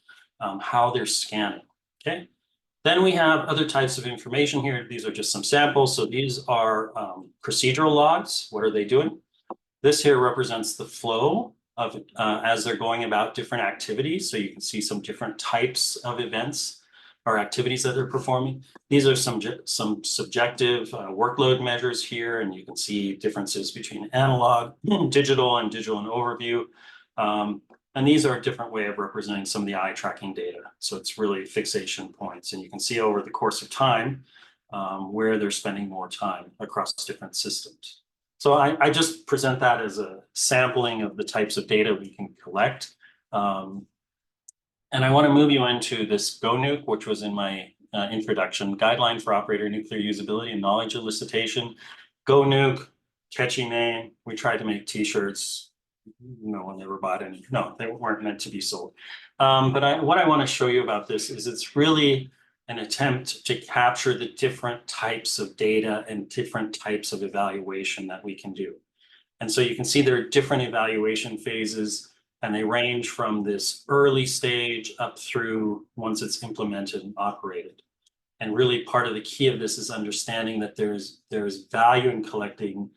how they're scanning. Okay, then we have other types of information here. These are just some samples. So these are procedural logs. What are they doing? This here represents the flow of as they're going about different activities. So you can see some different types of events or activities that they're performing. These are some subjective workload measures here, and you can see differences between analog, digital, and overview. And these are a different way of representing some of the eye tracking data. So it's really fixation points, and you can see over the course of time where they're spending more time across different systems. So I just present that as a sampling of the types of data we can collect. And I want to move you into this GONUKE, which was in my introduction, Guideline for Operator Nuclear Usability and Knowledge Elicitation. GONUKE, catchy name. We tried to make t-shirts. No one ever bought any. No, they weren't meant to be sold. But what I want to show you about this is it's really an attempt to capture the different types of data and different types of evaluation that we can do. And so you can see there are different evaluation phases, and they range from this early stage up through once it's implemented and operated. And really part of the key of this is understanding that there's value in collecting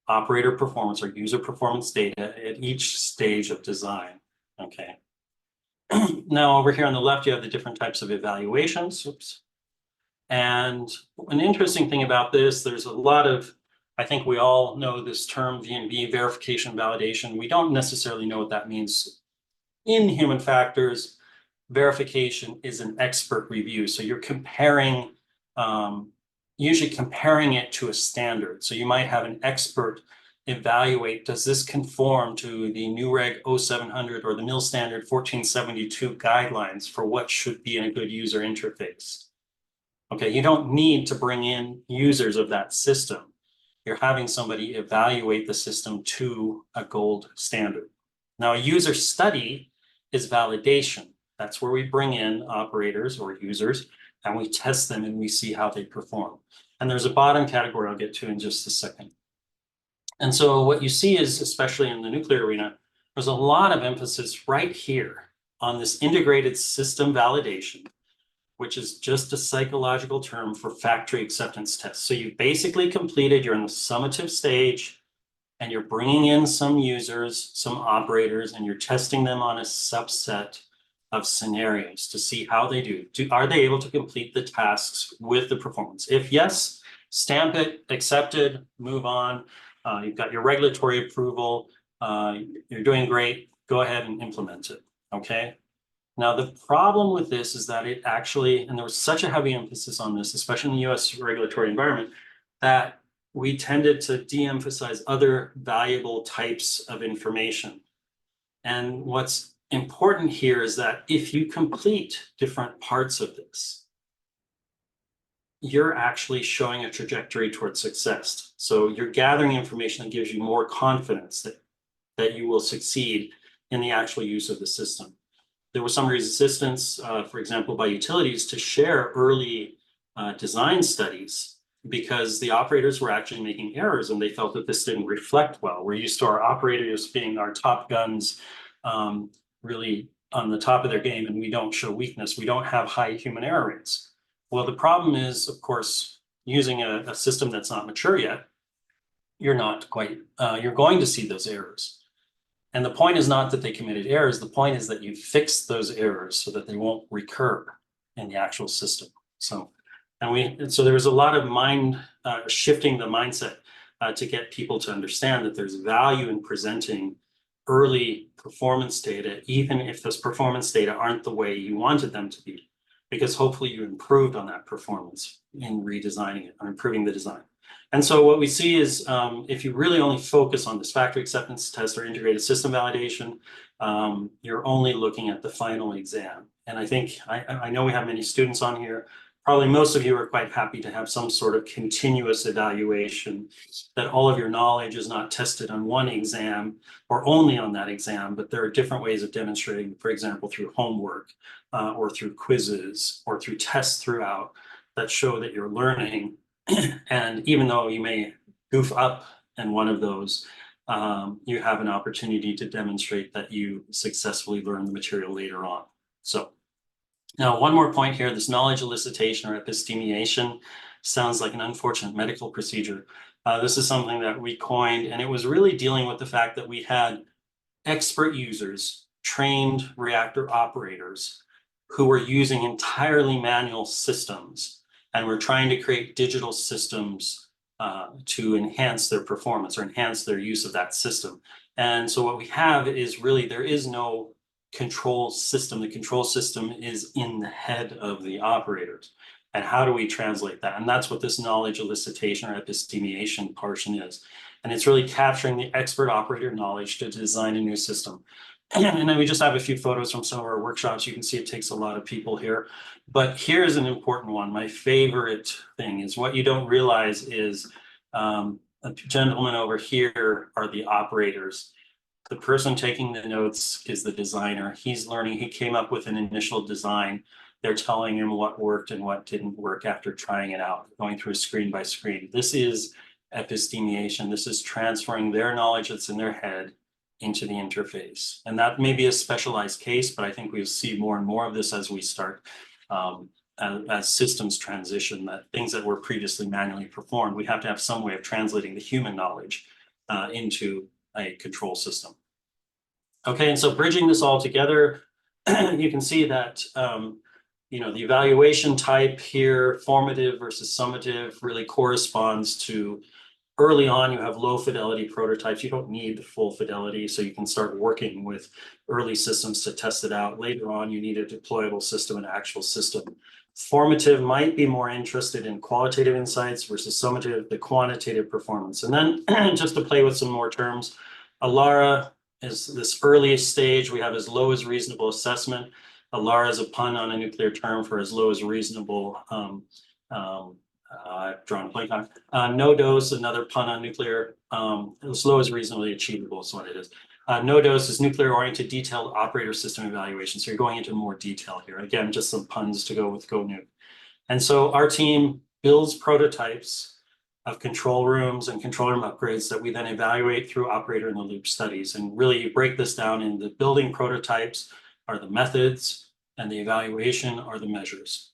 operator performance or user performance data at each stage of design, okay? Now over here on the left, you have the different types of evaluations, oops. And an interesting thing about this, there's a lot of, I think we all know this term V&V, verification validation. We don't necessarily know what that means. In human factors, verification is an expert review. So you're comparing, usually comparing it to a standard. So you might have an expert evaluate, does this conform to the new Reg 0700 or the MIL standard 1472 guidelines for what should be in a good user interface? Okay, you don't need to bring in users of that system. You're having somebody evaluate the system to a gold standard. Now, a user study is validation. That's where we bring in operators or users and we test them and we see how they perform. And there's a bottom category I'll get to in just a second. And so what you see is, especially in the nuclear arena, there's a lot of emphasis right here on this integrated system validation, which is just a psychological term for factory acceptance tests. So you basically completed, you're in the summative stage, and you're bringing in some users, some operators, and you're testing them on a subset of scenarios to see how they do. Are they able to complete the tasks with the performance? If yes, stamp it, accepted, move on. You've got your regulatory approval. You're doing great. Go ahead and implement it, okay? Now, the problem with this is that it actually, and there was such a heavy emphasis on this, especially in the US regulatory environment, that we tended to de-emphasize other valuable types of information. And what's important here is that if you complete different parts of this, you're actually showing a trajectory towards success. So you're gathering information that gives you more confidence that you will succeed in the actual use of the system. There was some resistance, for example, by utilities to share early design studies because the operators were actually making errors and they felt that this didn't reflect well. We're used to our operators being our top guns, really on the top of their game, and we don't show weakness. We don't have high human error rates. Well, the problem is, of course, using a system that's not mature yet, you're going to see those errors. And the point is not that they committed errors. The point is that you fix those errors so that they won't recur in the actual system. So there was a lot of shifting the mindset to get people to understand that there's value in presenting early performance data, even if those performance data aren't the way you wanted them to be, because hopefully you improved on that performance in redesigning it or improving the design. And so what we see is if you really only focus on this factory acceptance test or integrated system validation, you're only looking at the final exam. And I think, I know we have many students on here. Probably most of you are quite happy to have some sort of continuous evaluation, that all of your knowledge is not tested on one exam or only on that exam, but there are different ways of demonstrating, for example, through homework or through quizzes or through tests throughout that show that you're learning. And even though you may goof up in one of those, you have an opportunity to demonstrate that you successfully learned the material later on. So now one more point here, this knowledge elicitation or epistemization sounds like an unfortunate medical procedure. This is something that we coined, and it was really dealing with the fact that we had expert users, trained reactor operators who were using entirely manual systems. And we're trying to create digital systems to enhance their performance or enhance their use of that system. And so what we have is really, there is no control system. The control system is in the head of the operators. And how do we translate that? And that's what this knowledge elicitation or epistemization portion is. And it's really capturing the expert operator knowledge to design a new system. And then we just have a few photos from some of our workshops. You can see it takes a lot of people here. But here's an important one. My favorite thing is what you don't realize is a gentleman over here are the operators. The person taking the notes is the designer. He's learning. He came up with an initial design. They're telling him what worked and what didn't work after trying it out, going through screen by screen. This is epistemization. This is transferring their knowledge that's in their head into the interface. And that may be a specialized case, but I think we'll see more and more of this as we start, as systems transition, that things that were previously manually performed, we have to have some way of translating the human knowledge into a control system. Okay, and so bridging this all together, you can see that the evaluation type here, formative versus summative, really corresponds to early on. You have low fidelity prototypes. You don't need the full fidelity, so you can start working with early systems to test it out. Later on, you need a deployable system, an actual system. Formative might be more interested in qualitative insights versus summative, the quantitative performance. And then just to play with some more terms, ALARA is this earliest stage. We have as low as reasonable assessment. ALARA is a pun on a nuclear term for as low as reasonable. I've drawn a blank on no dose, another pun on nuclear, as low as reasonably achievable is what it is. No dose is nuclear oriented detailed operator system evaluation. So you're going into more detail here. Again, just some puns to go with GONUKE. And so our team builds prototypes of control rooms and control room upgrades that we then evaluate through operator in the loop studies. And really you break this down in the building prototypes are the methods and the evaluation are the measures.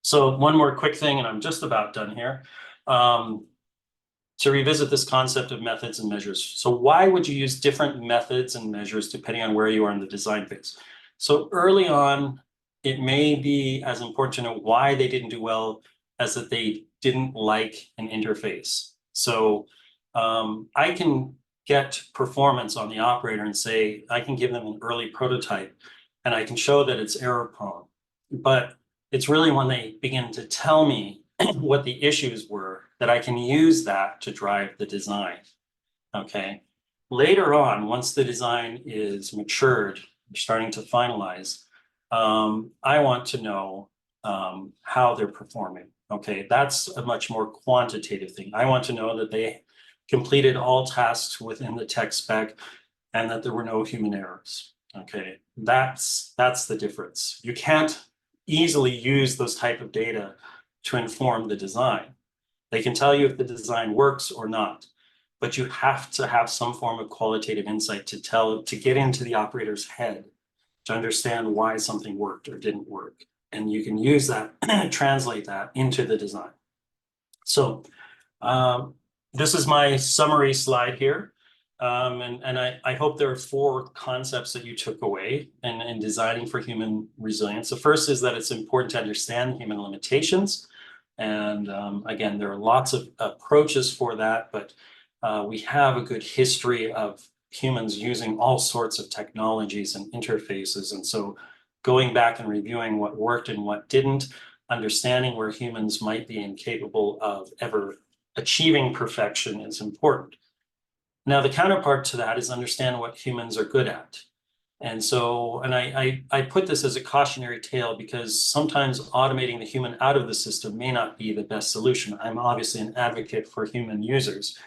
So one more quick thing, and I'm just about done here, to revisit this concept of methods and measures. So why would you use different methods and measures depending on where you are in the design phase? So early on, it may be as important to know why they didn't do well as that they didn't like an interface. So I can get performance on the operator and say, I can give them an early prototype and I can show that it's error prone. But it's really when they begin to tell me what the issues were that I can use that to drive the design. Okay. Later on, once the design is matured, you're starting to finalize, I want to know how they're performing. Okay, that's a much more quantitative thing. I want to know that they completed all tasks within the tech spec and that there were no human errors. Okay, that's the difference. You can't easily use those type of data to inform the design. They can tell you if the design works or not, but you have to have some form of qualitative insight to get into the operator's head to understand why something worked or didn't work. And you can use that, translate that into the design. So this is my summary slide here. And I hope there are 4 concepts that you took away in designing for human resilience. The first is that it's important to understand human limitations. And again, there are lots of approaches for that, but we have a good history of humans using all sorts of technologies and interfaces. And so going back and reviewing what worked and what didn't, understanding where humans might be incapable of ever achieving perfection is important. Now, the counterpart to that is understand what humans are good at. And so, and I put this as a cautionary tale because sometimes automating the human out of the system may not be the best solution. I'm obviously an advocate for human users,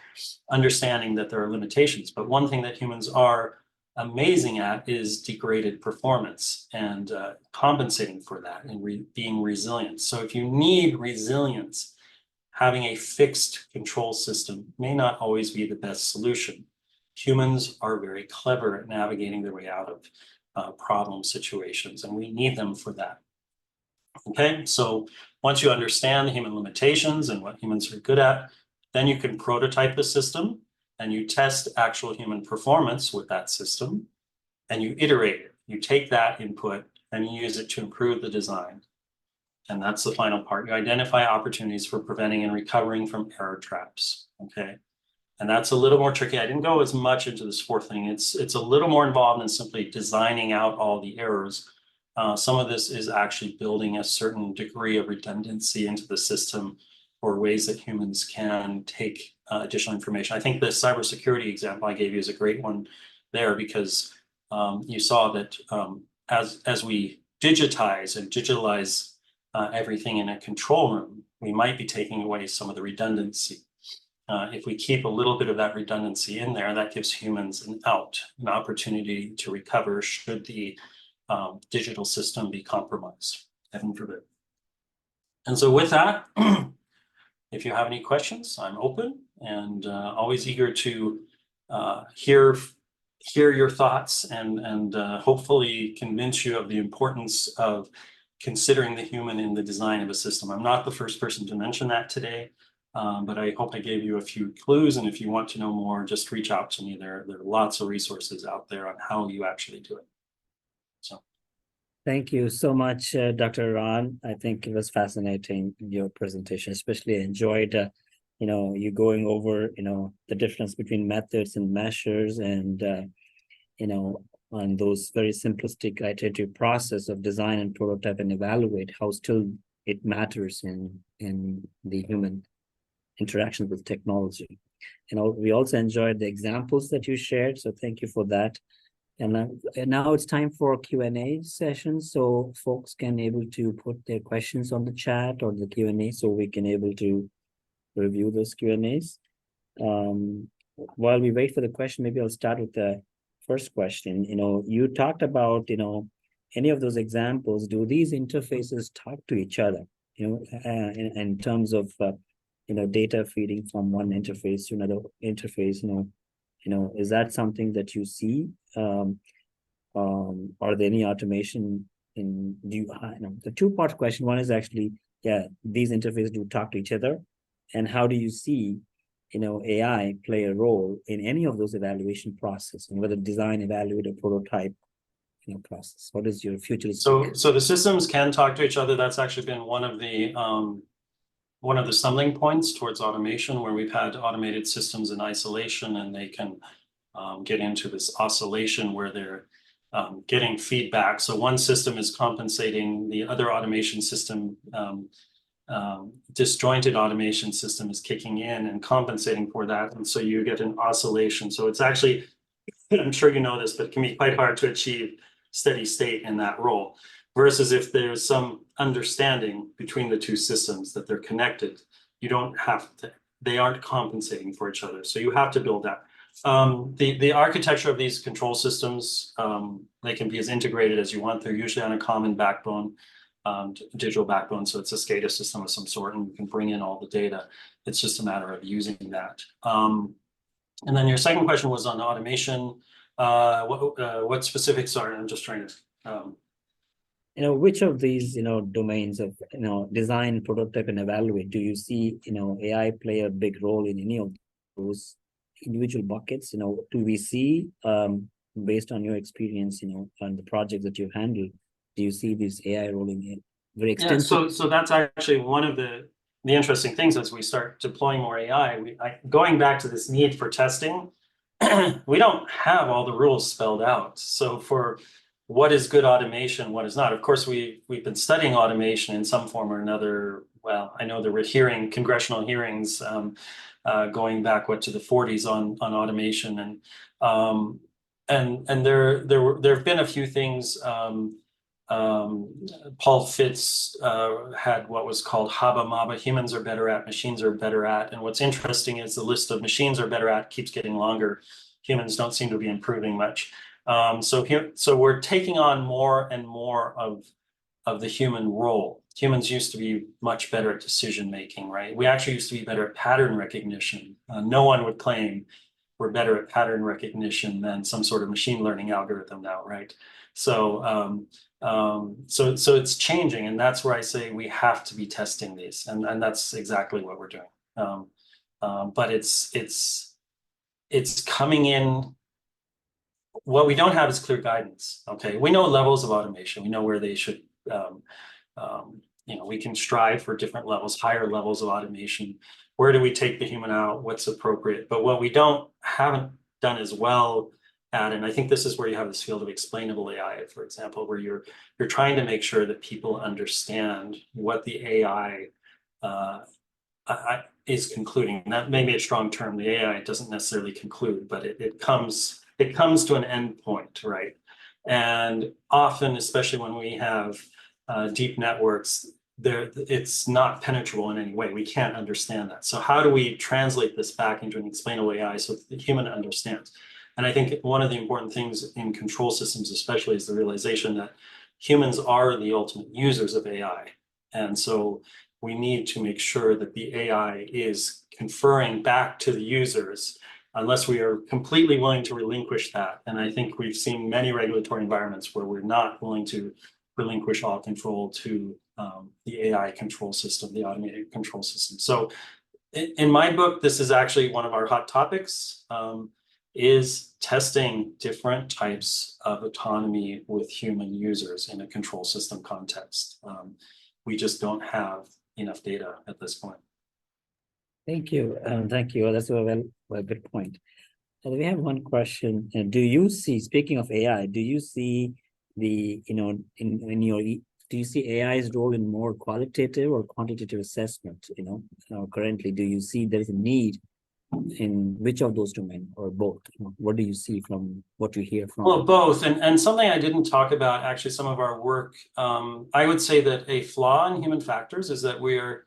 understanding that there are limitations. But one thing that humans are amazing at is degraded performance and compensating for that and being resilient. So if you need resilience, having a fixed control system may not always be the best solution. Humans are very clever at navigating their way out of problem situations, and we need them for that. Okay, so once you understand the human limitations and what humans are good at, then you can prototype the system and you test actual human performance with that system and you iterate it. You take that input and you use it to improve the design. And that's the final part. You identify opportunities for preventing and recovering from error traps, okay? And that's a little more tricky. I didn't go as much into this 4th thing. It's a little more involved than simply designing out all the errors. Some of this is actually building a certain degree of redundancy into the system or ways that humans can take additional information. I think the cybersecurity example I gave you is a great one there because you saw that as we digitize and digitalize everything in a control room, we might be taking away some of the redundancy. If we keep a little bit of that redundancy in there, that gives humans an opportunity to recover should the digital system be compromised, heaven forbid. And so with that, if you have any questions, I'm open and always eager to hear your thoughts and hopefully convince you of the importance of considering the human in the design of a system. I'm not the first person to mention that today, but I hope I gave you a few clues. And if you want to know more, just reach out to me. There are lots of resources out there on how you actually do it. So. Thank you so much, Dr. Ron. I think it was fascinating, your presentation, especially enjoyed, you going over, the difference between methods and measures and, on those very simplistic iterative process of design and prototype and evaluate how still it matters in the human interaction with technology. We also enjoyed the examples that you shared, so thank you for that. And now it's time for Q&A session, so folks can able to put their questions on the chat or the Q&A, so we can able to review those Q&As. While we wait for the question, maybe I'll start with the first question. You talked about, any of those examples, do these interfaces talk to each other, in terms of, data feeding from one interface to another interface, is that something that you see? Are there any automation the 2-part question? One is actually, these interfaces do talk to each other. And how do you see, AI play a role in any of those evaluation process, and whether design, evaluate, or prototype, process? What is your futuristic? So the systems can talk to each other. That's actually been one of the stumbling points towards automation, where we've had automated systems in isolation, and they can get into this oscillation where they're getting feedback. So one system is compensating the other automation system. Disjointed automation system is kicking in and compensating for that. And so you get an oscillation. So it's actually, I'm sure you know this, but it can be quite hard to achieve steady state in that role. Versus if there's some understanding between the two systems that they're connected, you don't have to, they aren't compensating for each other. So you have to build that. The architecture of these control systems, they can be as integrated as you want. They're usually on a common backbone, digital backbone. So it's a SCADA system of some sort, and you can bring in all the data. It's just a matter of using that. And then your second question was on automation. What specifics are, I'm just trying to, which of these, domains of, design, prototype, and evaluate, do you see, AI play a big role in any of those individual buckets? Do we see, based on your experience, on the projects that you handle, do you see this AI rolling in very extensive? Yeah, so that's actually one of the interesting things as we start deploying more AI. Going back to this need for testing, we don't have all the rules spelled out. So for what is good automation, what is not. Of course, we've been studying automation in some form or another. Well, I know there were congressional hearings going back to the 40s on automation, and there have been a few things. Paul Fitz had what was called Haba Maba, humans are better at, machines are better at. And what's interesting is the list of machines are better at keeps getting longer. Humans don't seem to be improving much. So we're taking on more and more of the human role. Humans used to be much better at decision making, right? We actually used to be better at pattern recognition. No one would claim we're better at pattern recognition than some sort of machine learning algorithm now, right? So so it's changing, and that's where I say we have to be testing these, and that's exactly what we're doing. But it's coming in. What we don't have is clear guidance. Okay, we know levels of automation. We know where they should. We can strive for different levels, higher levels of automation. Where do we take the human out? What's appropriate? But what we haven't done as well at, and I think this is where you have this field of explainable AI, for example, where you're trying to make sure that people understand what the AI is concluding. And that may be a strong term. The AI doesn't necessarily conclude, but it comes to an end point, right? And often, especially when we have deep networks, it's not penetrable in any way. We can't understand that. So how do we translate this back into an explainable AI so that the human understands? And I think one of the important things in control systems, especially, is the realization that humans are the ultimate users of AI. And so we need to make sure that the AI is conferring back to the users, unless we are completely willing to relinquish that. And I think we've seen many regulatory environments where we're not willing to relinquish all control to the AI control system, the automated control system. So in my book, this is actually one of our hot topics, is testing different types of autonomy with human users in a control system context. We just don't have enough data at this point. Thank you. Thank you. That's a good point. We have one question. Do you see, speaking of AI, do you see do you see AI's role in more qualitative or quantitative assessment? Currently, do you see there's a need in which of those domains, or both? What do you see from what you hear from? Well, both. And something I didn't talk about, actually, some of our work, I would say that a flaw in human factors is that we're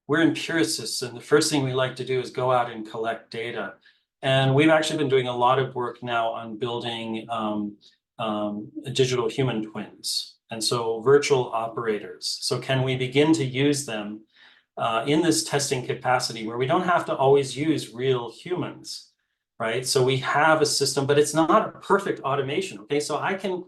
empiricists, and the first thing we like to do is go out and collect data. And we've actually been doing a lot of work now on building digital human twins, and so virtual operators. So can we begin to use them in this testing capacity where we don't have to always use real humans, right? So we have a system, but it's not a perfect automation. Okay, so I can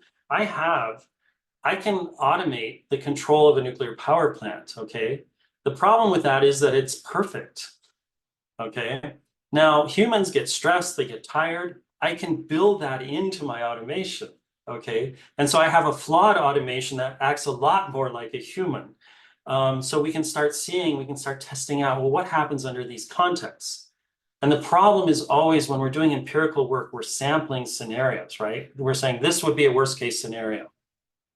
automate the control of a nuclear power plant. Okay, the problem with that is that it's perfect. Okay, now humans get stressed, they get tired. I can build that into my automation. Okay, and so I have a flawed automation that acts a lot more like a human. So we can start testing out, well, what happens under these contexts? And the problem is always when we're doing empirical work, we're sampling scenarios, right? We're saying this would be a worst case scenario,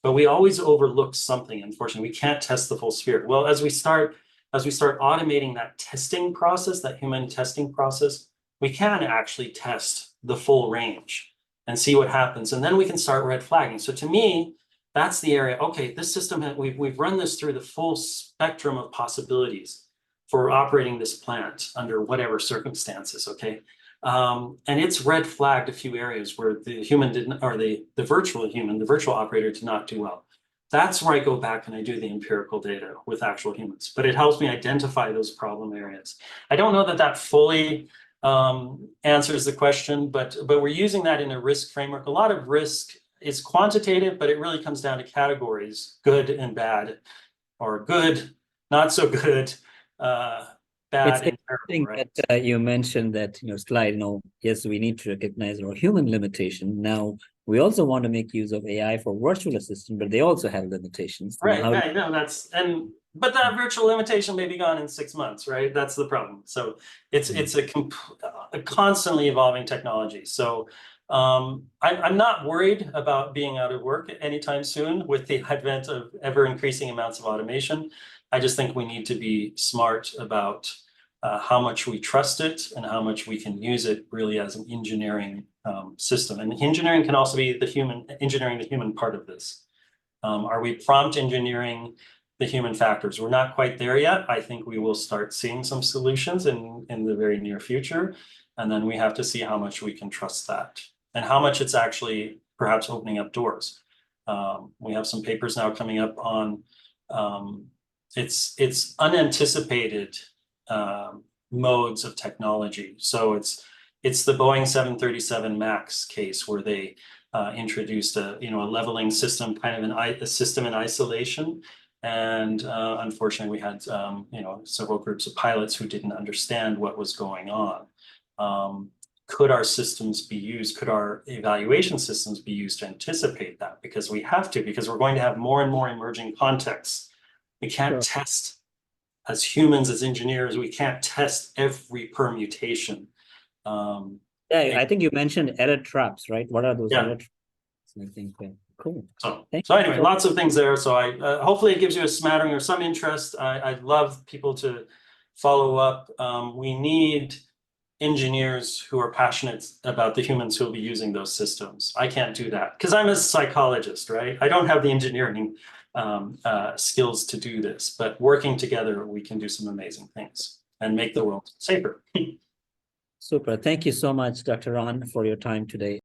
but we always overlook something. Unfortunately, we can't test the full sphere. Well, as we start automating that testing process, that human testing process, we can actually test the full range and see what happens. And then we can start red flagging. So to me, that's the area. Okay, this system, we've run this through the full spectrum of possibilities for operating this plant under whatever circumstances, okay? And it's red flagged a few areas where the human didn't, or the virtual human, the virtual operator did not do well. That's where I go back and I do the empirical data with actual humans, but it helps me identify those problem areas. I don't know that fully answers the question, but we're using that in a risk framework. A lot of risk is quantitative, but it really comes down to categories, good and bad, or good, not so good, bad and terrible, right? That you mentioned that, slide, yes, we need to recognize our human limitation. Now, we also want to make use of AI for virtual assistant, but they also have limitations. Right, right, no, but that virtual limitation may be gone in 6 months, right? That's the problem. So it's a constantly evolving technology. So I'm not worried about being out of work anytime soon with the advent of ever increasing amounts of automation. I just think we need to be smart about how much we trust it and how much we can use it really as an engineering system. And engineering can also be the human part of this. Are we prompt engineering the human factors? We're not quite there yet. I think we will start seeing some solutions in the very near future. And then we have to see how much we can trust that and how much it's actually perhaps opening up doors. We have some papers now coming up on it's unanticipated modes of technology. So it's the Boeing 737 MAX case where they introduced a leveling system, kind of a system in isolation, and unfortunately we had several groups of pilots who didn't understand what was going on. Could our systems be used? Could our evaluation systems be used to anticipate that? Because we have to, because we're going to have more and more emerging contexts. We can't test as humans, as engineers. We can't test every permutation. I think you mentioned error traps, right? What are those error traps? I think cool. So anyway, lots of things there. So I hopefully it gives you a smattering or some interest. I'd love people to follow up. We need engineers who are passionate about the humans who will be using those systems. I can't do that because I'm a psychologist, right? I don't have the engineering skills to do this, but working together, we can do some amazing things and make the world safer. Super. Thank you so much, Dr. Ron, for your time today.